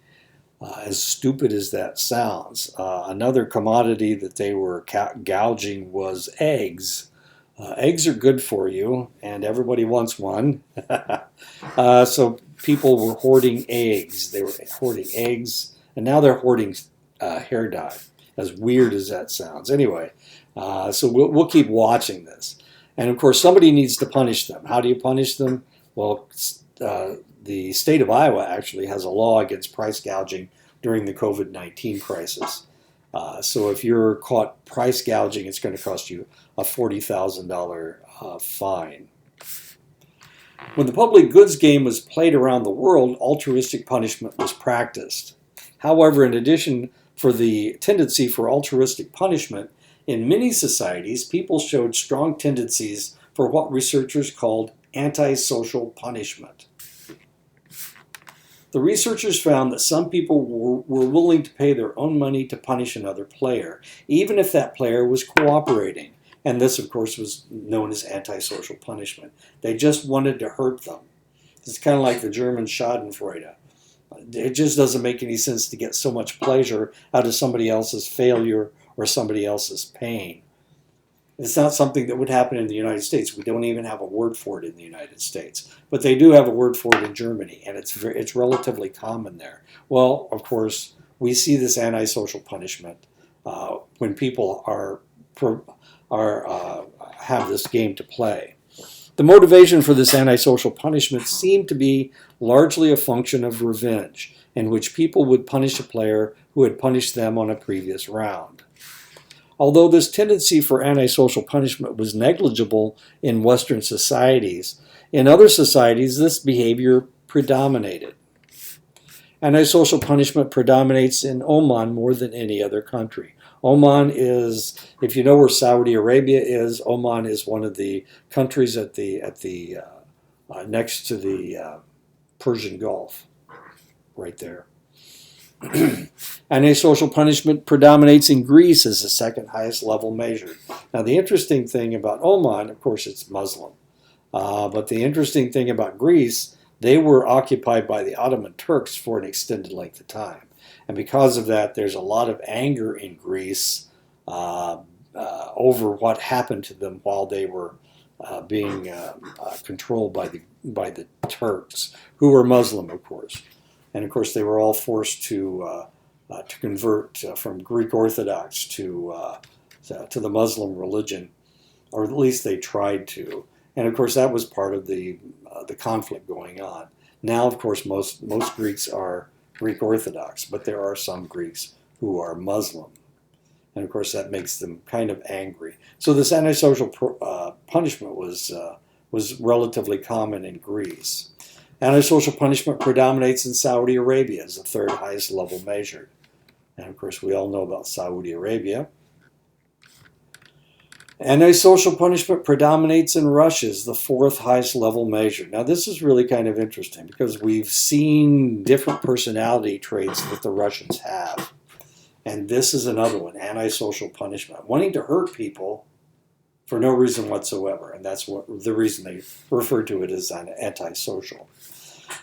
As stupid as that sounds. Another commodity that they were gouging was eggs. Eggs are good for you, and everybody wants one. So people were hoarding eggs. They were hoarding eggs, and now they're hoarding hair dye, as weird as that sounds. Anyway, so we'll keep watching this. And of course, somebody needs to punish them. How do you punish them? Well, the state of Iowa actually has a law against price gouging during the COVID-19 crisis. So if you're caught price gouging, it's going to cost you a $40,000 fine. When the public goods game was played around the world, altruistic punishment was practiced. However, in addition for the tendency for altruistic punishment, in many societies, people showed strong tendencies for what researchers called antisocial punishment. The researchers found that some people were willing to pay their own money to punish another player, even if that player was cooperating. And this, of course, was known as antisocial punishment. They just wanted to hurt them. It's kind of like the German Schadenfreude. It just doesn't make any sense to get so much pleasure out of somebody else's failure or somebody else's pain. It's not something that would happen in the United States. We don't even have a word for it in the United States. But they do have a word for it in Germany, and it's relatively common there. Well, of course, we see this antisocial punishment when people have this game to play. The motivation for this antisocial punishment seemed to be largely a function of revenge, in which people would punish a player who had punished them on a previous round. Although this tendency for antisocial punishment was negligible in Western societies, in other societies this behavior predominated. Antisocial punishment predominates in Oman more than any other country. Oman is, if you know where Saudi Arabia is, Oman is one of the countries at the next to the Persian Gulf, right there. Antisocial punishment predominates in Greece as the second highest level measured. Now, the interesting thing about Oman, of course, it's Muslim. But the interesting thing about Greece, they were occupied by the Ottoman Turks for an extended length of time. And because of that, there's a lot of anger in Greece over what happened to them while they were being controlled by the Turks, who were Muslim, of course. And of course, they were all forced to convert from Greek Orthodox to the Muslim religion, or at least they tried to. And of course, that was part of the conflict going on. Now, of course, most Greeks are Greek Orthodox, but there are some Greeks who are Muslim. And of course, that makes them kind of angry. So this antisocial punishment was relatively common in Greece. Antisocial punishment predominates in Saudi Arabia as the third highest level measured. And of course, we all know about Saudi Arabia. Antisocial punishment predominates in Russia as the fourth highest level measure. Now, this is really kind of interesting because we've seen different personality traits that the Russians have. And this is another one, antisocial punishment. Wanting to hurt people for no reason whatsoever. And that's what the reason they refer to it as antisocial.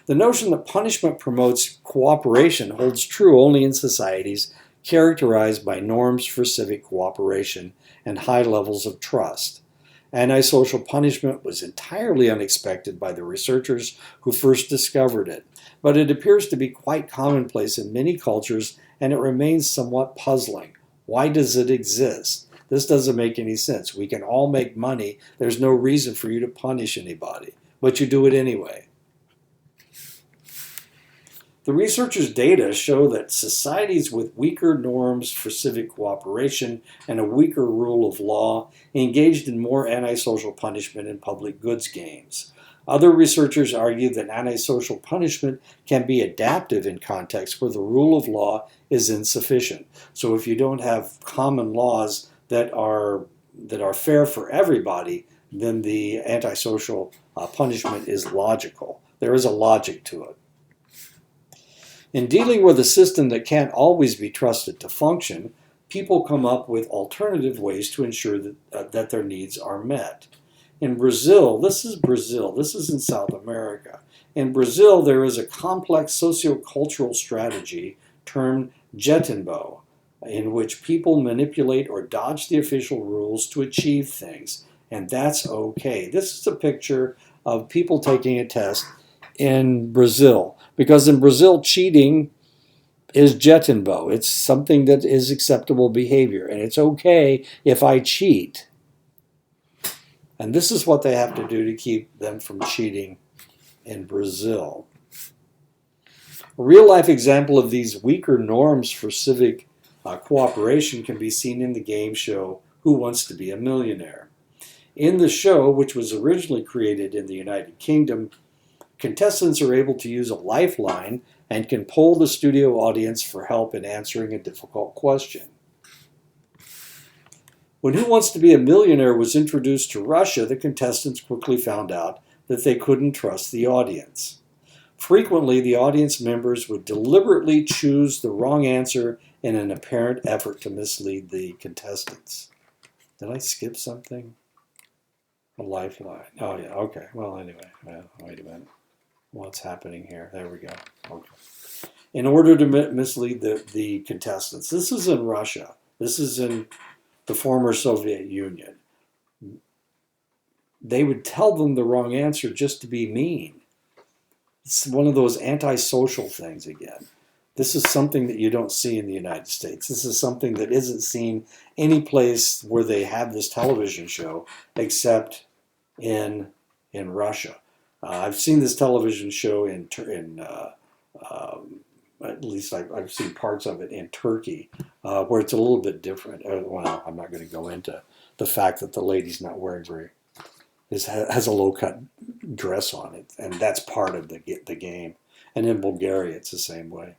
The notion that punishment promotes cooperation holds true only in societies characterized by norms for civic cooperation and high levels of trust. Antisocial punishment was entirely unexpected by the researchers who first discovered it, but it appears to be quite commonplace in many cultures, and it remains somewhat puzzling. Why does it exist? This doesn't make any sense. We can all make money. There's no reason for you to punish anybody, but you do it anyway. The researchers' data show that societies with weaker norms for civic cooperation and a weaker rule of law engaged in more antisocial punishment and public goods games. Other researchers argue that antisocial punishment can be adaptive in contexts where the rule of law is insufficient. So if you don't have common laws that are fair for everybody, then the antisocial punishment is logical. There is a logic to it. In dealing with a system that can't always be trusted to function, people come up with alternative ways to ensure that their needs are met. In Brazil, this is in South America. In Brazil, there is a complex sociocultural strategy termed Getimbo, in which people manipulate or dodge the official rules to achieve things, and that's okay. This is a picture of people taking a test in Brazil, because in Brazil, cheating is Getimbo. It's something that is acceptable behavior, and it's okay if I cheat. And this is what they have to do to keep them from cheating in Brazil. A real-life example of these weaker norms for civic cooperation can be seen in the game show Who Wants to Be a Millionaire? In the show, which was originally created in the United Kingdom, contestants are able to use a lifeline and can poll the studio audience for help in answering a difficult question. When Who Wants to Be a Millionaire was introduced to Russia, the contestants quickly found out that they couldn't trust the audience. Frequently, the audience members would deliberately choose the wrong answer in an apparent effort to mislead the contestants. Did I skip something? A lifeline. Oh, yeah, okay. Well, anyway, wait a minute. What's happening here? There we go. Okay. In order to mislead the contestants. This is in Russia. This is in the former Soviet Union. They would tell them the wrong answer just to be mean. It's one of those antisocial things again. This is something that you don't see in the United States. This is something that isn't seen any place where they have this television show except in Russia. I've seen this television show at least I've seen parts of it in Turkey, where it's a little bit different. Well, I'm not going to go into the fact that the lady's not wearing has a low-cut dress on it, and that's part of the game. And in Bulgaria, it's the same way.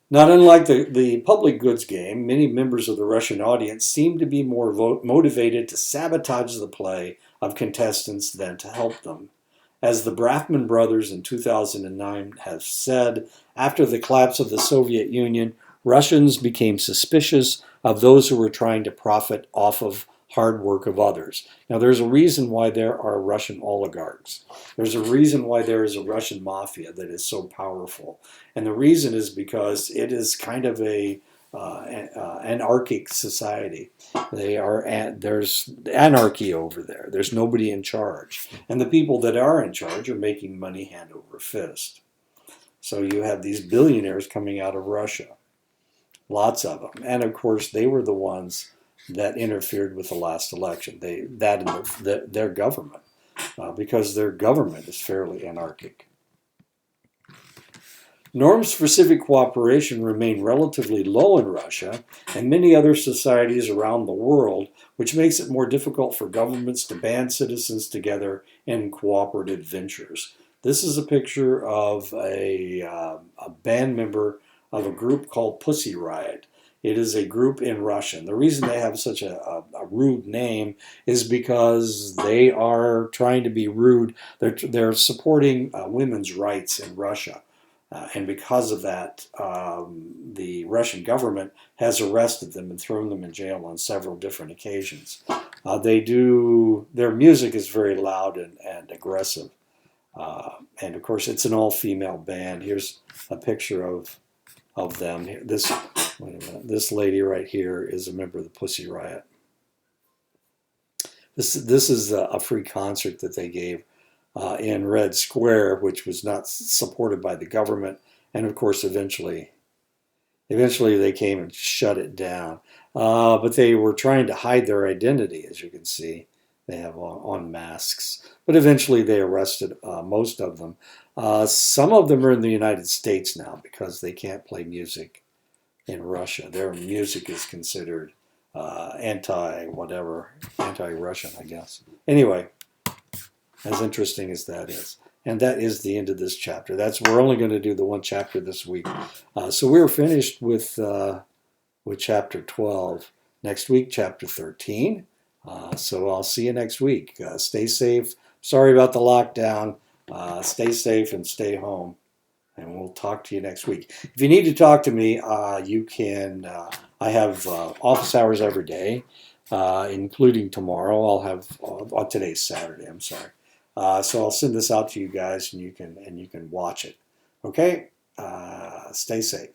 Not unlike the public goods game, many members of the Russian audience seem to be more motivated to sabotage the play of contestants than to help them. As the Brafman brothers in 2009 have said, after the collapse of the Soviet Union, Russians became suspicious of those who were trying to profit off of hard work of others. Now, there's a reason why there are Russian oligarchs. There's a reason why there is a Russian mafia that is so powerful. And the reason is because it is kind of a anarchic society. There's anarchy over there. There's nobody in charge. And the people that are in charge are making money hand over fist. So you have these billionaires coming out of Russia. Lots of them. And of course, they were the ones that interfered with the last election. Their government, because their government is fairly anarchic. Norms for civic cooperation remain relatively low in Russia and many other societies around the world, which makes it more difficult for governments to band citizens together in cooperative ventures. This is a picture of a band member of a group called Pussy Riot. It is a group in Russia. And the reason they have such a rude name is because they are trying to be rude. They're supporting women's rights in Russia. And because of that, the Russian government has arrested them and thrown them in jail on several different occasions. Their music is very loud and aggressive. And of course, it's an all-female band. Here's a picture of them. This lady right here is a member of the Pussy Riot. This is a free concert that they gave in Red Square, which was not supported by the government, and of course, eventually they came and shut it down. But they were trying to hide their identity, as you can see. They have on masks, but eventually they arrested most of them. Some of them are in the United States now because they can't play music in Russia. Their music is considered anti-Russian, I guess. Anyway, as interesting as that is. And that is the end of this chapter. We're only going to do the one chapter this week. So we're finished with chapter 12. Next week, chapter 13. So I'll see you next week. Stay safe. Sorry about the lockdown. Stay safe and stay home. And we'll talk to you next week. If you need to talk to me, you can. I have office hours every day, including tomorrow. I'll have today's Saturday. I'm sorry. So I'll send this out to you guys, and you can watch it. Okay. Stay safe.